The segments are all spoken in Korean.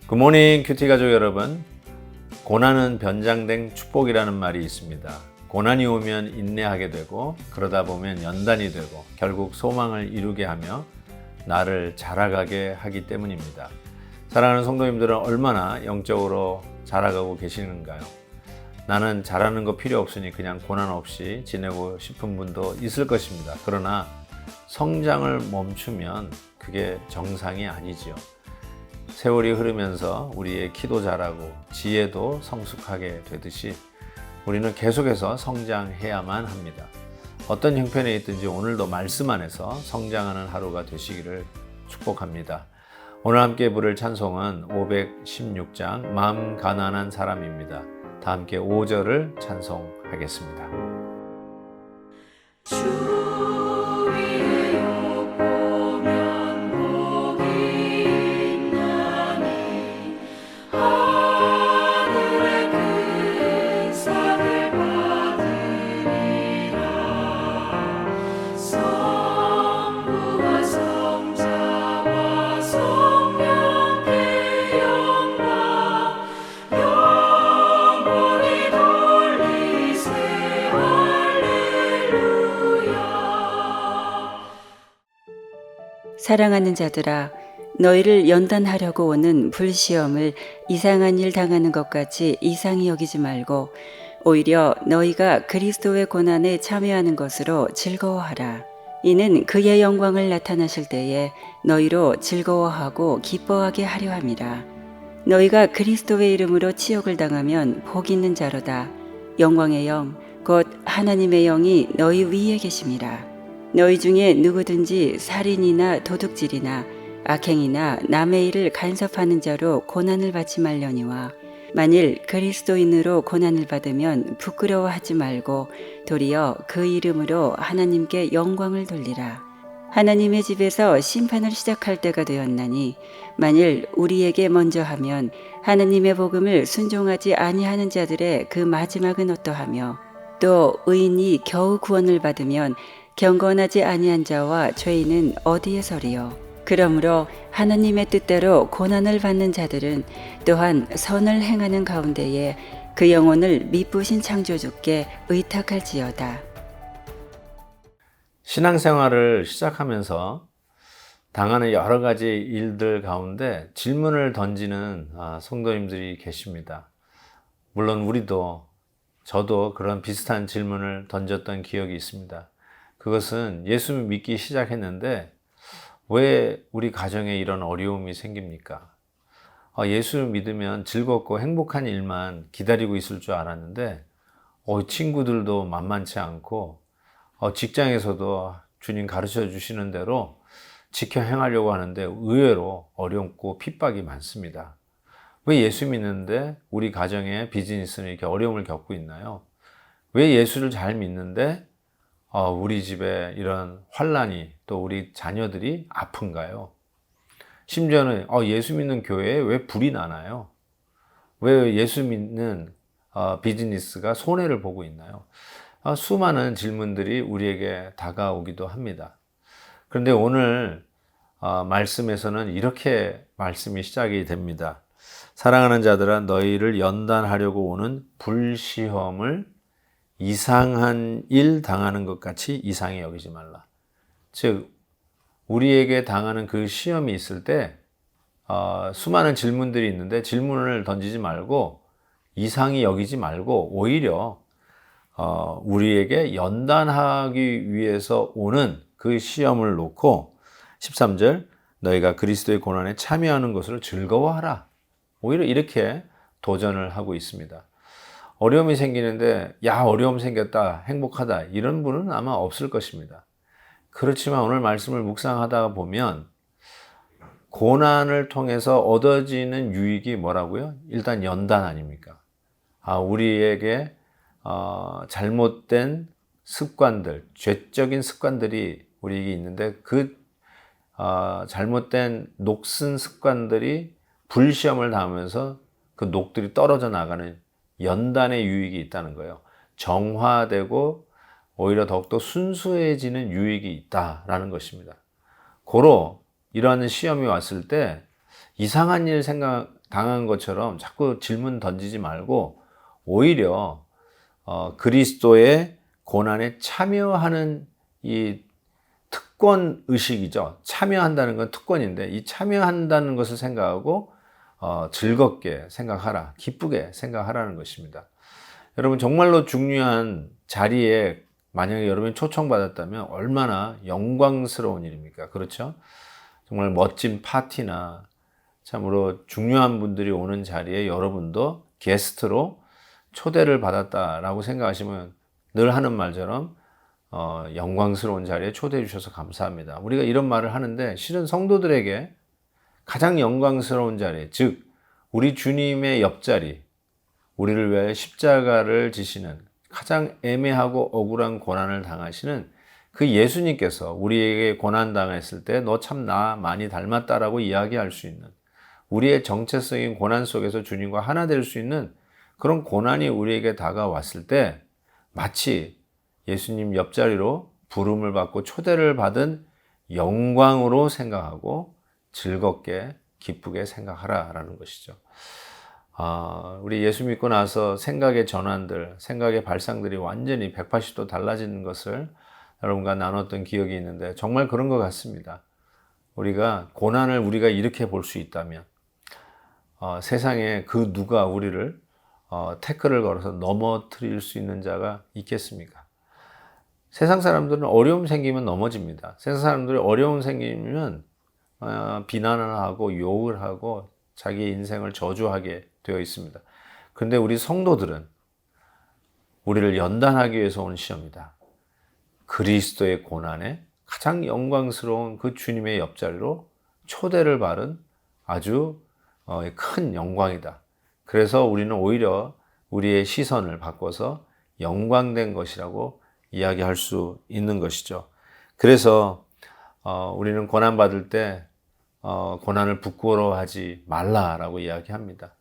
굿모닝 큐티 가족 여러분. 고난은 변장된 축복이라는 말이 있습니다. 고난이 오면 인내하게 되고, 그러다 보면 연단이 되고, 결국 소망을 이루게 하며 나를 자라가게 하기 때문입니다. 사랑하는 성도님들은 얼마나 영적으로 자라가고 계시는가요? 나는 잘하는 거 필요 없으니 그냥 고난 없이 지내고 싶은 분도 있을 것입니다. 그러나 성장을 멈추면 그게 정상이 아니지요. 세월이 흐르면서 우리의 키도 자라고 지혜도 성숙하게 되듯이 우리는 계속해서 성장해야만 합니다. 어떤 형편에 있든지 오늘도 말씀 안에서 성장하는 하루가 되시기를 축복합니다. 오늘 함께 부를 찬송은 516장 마음 가난한 사람입니다. 다 함께 5절을 찬송하겠습니다. 사랑하는 자들아, 너희를 연단하려고 오는 불시험을 이상한 일 당하는 것 같이 이상히 여기지 말고 오히려 너희가 그리스도의 고난에 참여하는 것으로 즐거워하라. 이는 그의 영광을 나타나실 때에 너희로 즐거워하고 기뻐하게 하려 함이라. 너희가 그리스도의 이름으로 치욕을 당하면 복 있는 자로다. 영광의 영, 곧 하나님의 영이 너희 위에 계심이라. 너희 중에 누구든지 살인이나 도둑질이나 악행이나 남의 일을 간섭하는 자로 고난을 받지 말려니와 만일 그리스도인으로 고난을 받으면 부끄러워하지 말고 도리어 그 이름으로 하나님께 영광을 돌리라. 하나님의 집에서 심판을 시작할 때가 되었나니 만일 우리에게 먼저 하면 하나님의 복음을 순종하지 아니하는 자들의 그 마지막은 어떠하며 또 의인이 겨우 구원을 받으면 경건하지 아니한 자와 죄인은 어디에 서리요. 그러므로 하나님의 뜻대로 고난을 받는 자들은 또한 선을 행하는 가운데에 그 영혼을 미쁘신 창조주께 의탁할지어다. 신앙생활을 시작하면서 당하는 여러 가지 일들 가운데 질문을 던지는 성도님들이 계십니다. 물론 저도 그런 비슷한 질문을 던졌던 기억이 있습니다. 그것은 예수 믿기 시작했는데 왜 우리 가정에 이런 어려움이 생깁니까? 예수 믿으면 즐겁고 행복한 일만 기다리고 있을 줄 알았는데 친구들도 만만치 않고 직장에서도 주님 가르쳐 주시는 대로 지켜 행하려고 하는데 의외로 어렵고 핍박이 많습니다. 왜 예수 믿는데 우리 가정의 비즈니스는 이렇게 어려움을 겪고 있나요? 왜 예수를 잘 믿는데 우리 집에 이런 환난이 또 우리 자녀들이 아픈가요? 심지어는 예수 믿는 교회에 왜 불이 나나요? 왜 예수 믿는 비즈니스가 손해를 보고 있나요? 수많은 질문들이 우리에게 다가오기도 합니다. 그런데 오늘 말씀에서는 이렇게 말씀이 시작이 됩니다. 사랑하는 자들아, 너희를 연단하려고 오는 불시험을 이상한 일 당하는 것 같이 이상히 여기지 말라. 즉 우리에게 당하는 그 시험이 있을 때 수많은 질문들이 있는데 질문을 던지지 말고 이상히 여기지 말고 오히려 우리에게 연단하기 위해서 오는 그 시험을 놓고 13절 너희가 그리스도의 고난에 참여하는 것을 즐거워하라. 오히려 이렇게 도전을 하고 있습니다. 어려움이 생기는데 어려움 생겼다 행복하다 이런 분은 아마 없을 것입니다. 그렇지만 오늘 말씀을 묵상하다 보면 고난을 통해서 얻어지는 유익이 뭐라고요? 일단 연단 아닙니까? 우리에게 잘못된 습관들, 죄적인 습관들이 우리에게 있는데 그 잘못된 녹슨 습관들이 불시험을 당하면서 그 녹들이 떨어져 나가는 연단의 유익이 있다는 거예요. 정화되고 오히려 더욱더 순수해지는 유익이 있다라는 것입니다. 고로 이러한 시험이 왔을 때 이상한 일 당한 것처럼 자꾸 질문 던지지 말고 오히려 그리스도의 고난에 참여하는 이 특권 의식이죠. 참여한다는 건 특권인데 이 참여한다는 것을 생각하고 즐겁게 생각하라, 기쁘게 생각하라는 것입니다. 여러분 정말로 중요한 자리에 만약에 여러분이 초청받았다면 얼마나 영광스러운 일입니까? 그렇죠? 정말 멋진 파티나 참으로 중요한 분들이 오는 자리에 여러분도 게스트로 초대를 받았다라고 생각하시면 늘 하는 말처럼 영광스러운 자리에 초대해 주셔서 감사합니다. 우리가 이런 말을 하는데 실은 성도들에게 가장 영광스러운 자리, 즉 우리 주님의 옆자리, 우리를 위하여 십자가를 지시는 가장 애매하고 억울한 고난을 당하시는 그 예수님께서 우리에게 고난 당했을 때 너 참 나 많이 닮았다라고 이야기할 수 있는, 우리의 정체성인 고난 속에서 주님과 하나 될 수 있는 그런 고난이 우리에게 다가왔을 때 마치 예수님 옆자리로 부름을 받고 초대를 받은 영광으로 생각하고 즐겁게 기쁘게 생각하라라는 것이죠. 우리 예수 믿고 나서 생각의 전환들, 생각의 발상들이 완전히 180도 달라지는 것을 여러분과 나눴던 기억이 있는데 정말 그런 것 같습니다. 우리가 고난을 우리가 이렇게 볼 수 있다면 세상에 그 누가 우리를 태클을 걸어서 넘어뜨릴 수 있는 자가 있겠습니까? 세상 사람들은 어려움 생기면 넘어집니다. 세상 사람들이 어려움 생기면 비난을 하고 욕을 하고 자기의 인생을 저주하게 되어 있습니다. 그런데 우리 성도들은 우리를 연단하기 위해서 온 시험이다. 그리스도의 고난에 가장 영광스러운 그 주님의 옆자리로 초대를 받은 아주 큰 영광이다. 그래서 우리는 오히려 우리의 시선을 바꿔서 영광된 것이라고 이야기할 수 있는 것이죠. 그래서 우리는 고난받을 때 고난을 부끄러워하지 말라라고 이야기합니다.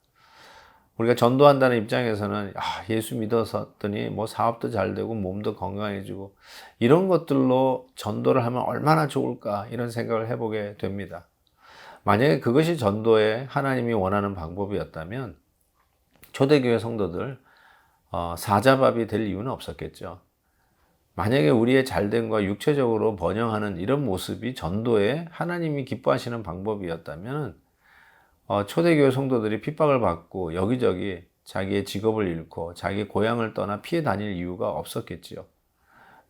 우리가 전도한다는 입장에서는 예수 믿었더니 뭐 사업도 잘 되고 몸도 건강해지고 이런 것들로 전도를 하면 얼마나 좋을까 이런 생각을 해보게 됩니다. 만약에 그것이 전도에 하나님이 원하는 방법이었다면 초대교회 성도들 사자밥이 될 이유는 없었겠죠. 만약에 우리의 잘됨과 육체적으로 번영하는 이런 모습이 전도에 하나님이 기뻐하시는 방법이었다면 초대교회 성도들이 핍박을 받고 여기저기 자기의 직업을 잃고 자기 고향을 떠나 피해 다닐 이유가 없었겠지요.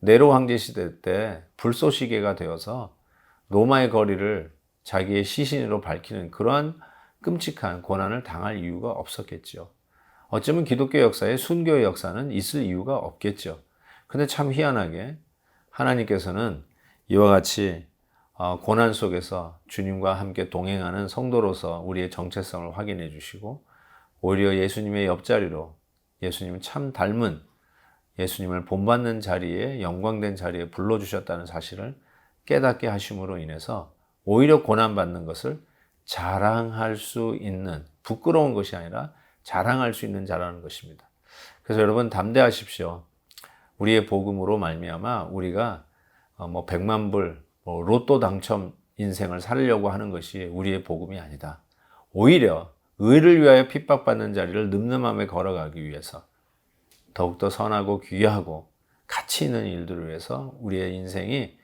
네로 황제 시대 때 불쏘시개가 되어서 로마의 거리를 자기의 시신으로 밝히는 그러한 끔찍한 고난을 당할 이유가 없었겠지요. 어쩌면 기독교 역사에 순교의 역사는 있을 이유가 없겠죠. 근데 참 희한하게 하나님께서는 이와 같이 고난 속에서 주님과 함께 동행하는 성도로서 우리의 정체성을 확인해 주시고 오히려 예수님의 옆자리로 예수님을 참 닮은 예수님을 본받는 자리에 영광된 자리에 불러주셨다는 사실을 깨닫게 하심으로 인해서 오히려 고난받는 것을 자랑할 수 있는, 부끄러운 것이 아니라 자랑할 수 있는 자라는 것입니다. 그래서 여러분 담대하십시오. 우리의 복음으로 말미암아 우리가 100만 불 로또 당첨 인생을 살려고 하는 것이 우리의 복음이 아니다. 오히려 의를 위하여 핍박받는 자리를 늠름함에 걸어가기 위해서 더욱더 선하고 귀하고 가치 있는 일들을 위해서 우리의 인생이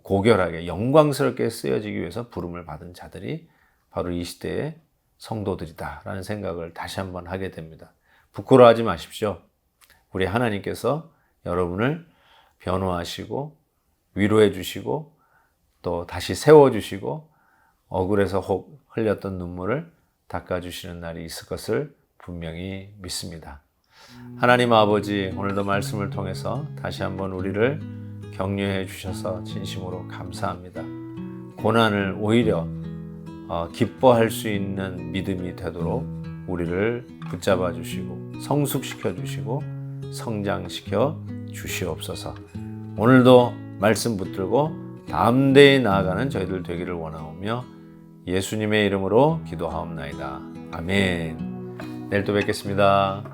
고결하게 영광스럽게 쓰여지기 위해서 부름을 받은 자들이 바로 이 시대의 성도들이다라는 생각을 다시 한번 하게 됩니다. 부끄러워하지 마십시오. 우리 하나님께서 여러분을 변호하시고 위로해 주시고 또 다시 세워주시고 억울해서 혹 흘렸던 눈물을 닦아주시는 날이 있을 것을 분명히 믿습니다. 하나님 아버지, 오늘도 말씀을 통해서 다시 한번 우리를 격려해 주셔서 진심으로 감사합니다. 고난을 오히려 기뻐할 수 있는 믿음이 되도록 우리를 붙잡아 주시고 성숙시켜 주시고 성장시켜 주시옵소서. 오늘도 말씀 붙들고 다음 대에 나아가는 저희들 되기를 원하오며 예수님의 이름으로 기도하옵나이다. 아멘. 내일 또 뵙겠습니다.